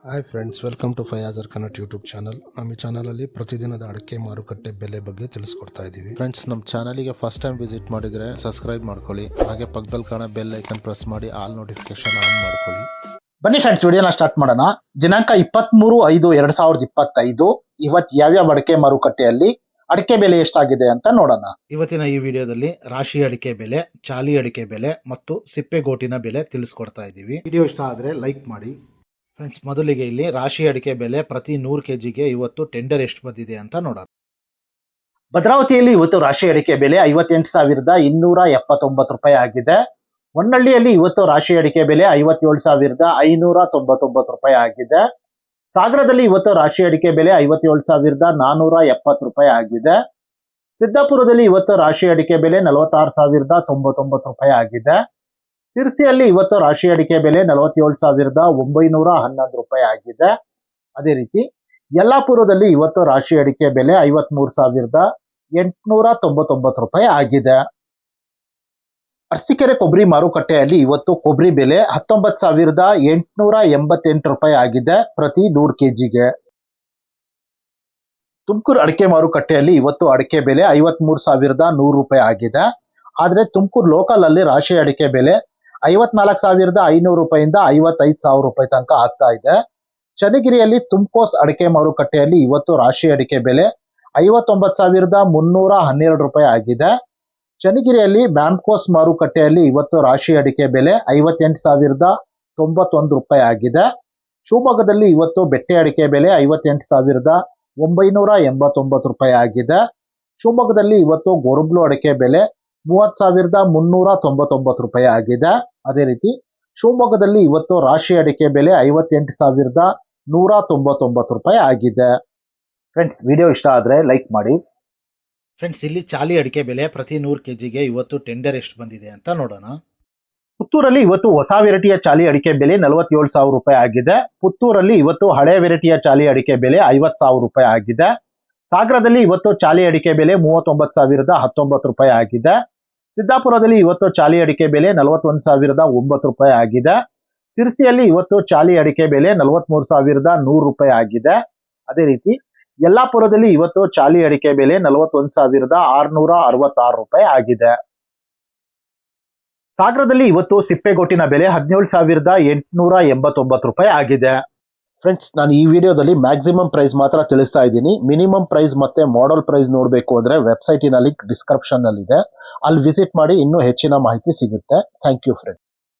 Hi friends, welcome to ಫಯಾಜರ್ ಕನ್ನಟ್ YouTube channel. ನಮ್ಮ ಈ ಚಾನಲಲ್ಲಿ ಪ್ರತಿದಿನದ ಅಡಿಕೆ ಮಾರುಕಟ್ಟೆ ಬೆಲೆ ಬಗ್ಗೆ ತಿಳಿಸ್ಕೊಡ್ತಾ ಇದ್ದೀವಿ. ಫ್ರೆಂಡ್ಸ್, ನಮ್ಮ ಚಾನಲಿಗೆ ಫಸ್ಟ್ ಟೈಮ್ ವಿಸಿಟ್ ಮಾಡಿದರೆ ಸಬ್ಸ್ಕ್ರೈಬ್ ಮಾಡ್ಕೊಳ್ಳಿ. ಹಾಗೆ ಪಕ್ಕದಲ್ಲಿ ಕಾಣೋ ಬೆಲ್ ಐಕನ್ ಪ್ರೆಸ್ ಮಾಡಿ ಆಲ್ ನೋಟಿಫಿಕೇಶನ್ ಆನ್ ಮಾಡ್ಕೊಳ್ಳಿ. ಬನ್ನಿ ಫ್ರೆಂಡ್ಸ್, ವಿಡಿಯೋನ ಸ್ಟಾರ್ಟ್ ಮಾಡೋಣ. ದಿನಾಂಕ 23/5/2025 ಇವತ್ತು ಯಾವ್ಯಾವ ಅಡಿಕೆ ಮಾರುಕಟ್ಟೆಯಲ್ಲಿ ಅಡಿಕೆ ಬೆಲೆ ಎಷ್ಟಾಗಿದೆ ಅಂತ ನೋಡೋಣ. ಇವತ್ತಿನ ಈ ವಿಡಿಯೋದಲ್ಲಿ ರಾಶಿ ಅಡಿಕೆ ಬೆಲೆ, ಚಾಲಿ ಅಡಿಕೆ ಬೆಲೆ ಮತ್ತು ಸಿಪ್ಪೆಗೋಟಿನ ಬೆಲೆ ತಿಳಿಸ್ಕೊಡ್ತಾ ಇದ್ದೀವಿ. ವಿಡಿಯೋ ಇಷ್ಟ ಆದರೆ ಲೈಕ್ ಮಾಡಿ. ಫ್ರೆಂಡ್ಸ್, ಮೊದಲಿಗೆ ಇಲ್ಲಿ ರಾಶಿ ಅಡಿಕೆ ಬೆಲೆ ಪ್ರತಿ 100 kgಗೆ ಇವತ್ತು ಟೆಂಡರ್ ಎಷ್ಟು ಬಂದಿದೆ ಅಂತ ನೋಡೋಣ. ಭದ್ರಾವತಿಯಲ್ಲಿ ಇವತ್ತು ರಾಶಿ ಅಡಿಕೆ ಬೆಲೆ 58,279 ರೂಪಾಯಿ ಆಗಿದೆ. ಹೊನ್ನಳ್ಳಿಯಲ್ಲಿ ಇವತ್ತು ರಾಶಿ ಅಡಿಕೆ ಬೆಲೆ 57,599 ರೂಪಾಯಿ ಆಗಿದೆ. ಸಾಗರದಲ್ಲಿ ಇವತ್ತು ರಾಶಿ ಅಡಿಕೆ ಬೆಲೆ 57,470 ರೂಪಾಯಿ ಆಗಿದೆ. ಸಿದ್ದಾಪುರದಲ್ಲಿ ಇವತ್ತು ರಾಶಿ ಅಡಿಕೆ ಬೆಲೆ 46,099 ರೂಪಾಯಿ ಆಗಿದೆ. ಸಿರ್ಸಿಯಲ್ಲಿ ಇವತ್ತು ರಾಶಿ ಅಡಿಕೆ ಬೆಲೆ 47,911 ರೂಪಾಯಿ ಆಗಿದೆ. ಅದೇ ರೀತಿ ಯಲ್ಲಾಪುರದಲ್ಲಿ ಇವತ್ತು ರಾಶಿ ಅಡಿಕೆ ಬೆಲೆ 53,899 ರೂಪಾಯಿ ಆಗಿದೆ. ಅರಸೀಕೆರೆ ಕೊಬ್ಬರಿ ಮಾರುಕಟ್ಟೆಯಲ್ಲಿ ಇವತ್ತು ಕೊಬ್ಬರಿ ಬೆಲೆ 19,888 ರೂಪಾಯಿ ಆಗಿದೆ ಪ್ರತಿ 100 kgಗೆ. ತುಮಕೂರು ಅಡಿಕೆ ಮಾರುಕಟ್ಟೆಯಲ್ಲಿ ಇವತ್ತು ಅಡಿಕೆ ಬೆಲೆ 53,100 ರೂಪಾಯಿ ಆಗಿದೆ. ಆದರೆ ತುಮಕೂರು ಲೋಕಲ್ ಅಲ್ಲಿ ರಾಶಿ ಅಡಿಕೆ ಬೆಲೆ 54,500 ರೂಪಾಯಿಂದ 55,000 ರೂಪಾಯಿ ತನಕ ಆಗ್ತಾ ಇದೆ. ಚನ್ನಗಿರಿಯಲ್ಲಿ ತುಮಕೋಸ್ ಅಡಿಕೆ ಮಾರುಕಟ್ಟೆಯಲ್ಲಿ ಇವತ್ತು ರಾಶಿ ಅಡಿಕೆ ಬೆಲೆ 59,312 ರೂಪಾಯಿ ಆಗಿದೆ. ಚನ್ನಗಿರಿಯಲ್ಲಿ ಬ್ಯಾಂಕೋಸ್ ಮಾರುಕಟ್ಟೆಯಲ್ಲಿ ಇವತ್ತು ರಾಶಿ ಅಡಿಕೆ ಬೆಲೆ 58,091 ರೂಪಾಯಿ ಆಗಿದೆ. ಶಿವಮೊಗ್ಗದಲ್ಲಿ ಇವತ್ತು ಬೆಟ್ಟೆ ಅಡಿಕೆ ಬೆಲೆ 58,989 ರೂಪಾಯಿ ಆಗಿದೆ. ಶಿವಮೊಗ್ಗದಲ್ಲಿ ಇವತ್ತು ಗೊರಬ್ಲು ಅಡಿಕೆ ಬೆಲೆ 30,399 ರೂಪಾಯಿ ಆಗಿದೆ. ಅದೇ ರೀತಿ ಶಿವಮೊಗ್ಗದಲ್ಲಿ ಇವತ್ತು ರಾಶಿ ಅಡಿಕೆ ಬೆಲೆ 58,199 ರೂಪಾಯಿ ಆಗಿದೆ. ಫ್ರೆಂಡ್ಸ್, ವಿಡಿಯೋ ಇಷ್ಟ ಆದರೆ ಲೈಕ್ ಮಾಡಿ. ಫ್ರೆಂಡ್ಸ್, ಇಲ್ಲಿ ಚಾಲಿ ಅಡಿಕೆ ಬೆಲೆ ಪ್ರತಿ 100 kgಗೆ ಇವತ್ತು ಟೆಂಡರ್ ಎಷ್ಟು ಬಂದಿದೆ ಅಂತ ನೋಡೋಣ. ಪುತ್ತೂರಲ್ಲಿ ಇವತ್ತು ಹೊಸ ವೆರೈಟಿಯ ಚಾಲಿ ಅಡಿಕೆ ಬೆಲೆ 47,000 ರೂಪಾಯಿ ಆಗಿದೆ. ಪುತ್ತೂರಲ್ಲಿ ಇವತ್ತು ಹಳೆ ವೆರೈಟಿಯ ಚಾಲಿ ಅಡಿಕೆ ಬೆಲೆ 50,000 ರೂಪಾಯಿ ಆಗಿದೆ. ಸಾಗರದಲ್ಲಿ ಇವತ್ತು ಚಾಲಿ ಅಡಿಕೆ ಬೆಲೆ 39,019 ರೂಪಾಯಿ ಆಗಿದೆ. ಸಿದ್ದಾಪುರದಲ್ಲಿ ಇವತ್ತು ಚಾಲಿ ಅಡಿಕೆ ಬೆಲೆ 41,009 ರೂಪಾಯಿ ಆಗಿದೆ. ಸಿರ್ಸಿಯಲ್ಲಿ ಇವತ್ತು ಚಾಲಿ ಅಡಿಕೆ ಬೆಲೆ 43,100 ರೂಪಾಯಿ ಆಗಿದೆ. ಅದೇ ರೀತಿ ಯಲ್ಲಾಪುರದಲ್ಲಿ ಇವತ್ತು ಚಾಲಿ ಅಡಿಕೆ ಬೆಲೆ 41,666 ರೂಪಾಯಿ ಆಗಿದೆ. ಸಾಗರದಲ್ಲಿ ಇವತ್ತು ಸಿಪ್ಪೆಗೋಟಿನ ಬೆಲೆ 17,889 ರೂಪಾಯಿ ಆಗಿದೆ. ಫ್ರೆಂಡ್ಸ್, ನಾನು ಈ ವಿಡಿಯೋದಲ್ಲಿ ಮ್ಯಾಕ್ಸಿಮಮ್ ಪ್ರೈಸ್ ಮಾತ್ರ ತಿಳಿಸ್ತಾ ಇದ್ದೀನಿ. ಮಿನಿಮಮ್ ಪ್ರೈಸ್ ಮತ್ತೆ ಮಾಡೆಲ್ ಪ್ರೈಸ್ ನೋಡಬೇಕು ಅಂದರೆ ವೆಬ್ಸೈಟಿನ ಲಿಂಕ್ ಡಿಸ್ಕ್ರಿಪ್ಷನ್ ಅಲ್ಲಿ ಇದೆ. ಅಲ್ಲಿ ವಿಸಿಟ್ ಮಾಡಿ ಇನ್ನೂ ಹೆಚ್ಚಿನ ಮಾಹಿತಿ ಸಿಗುತ್ತೆ. Thank you friends.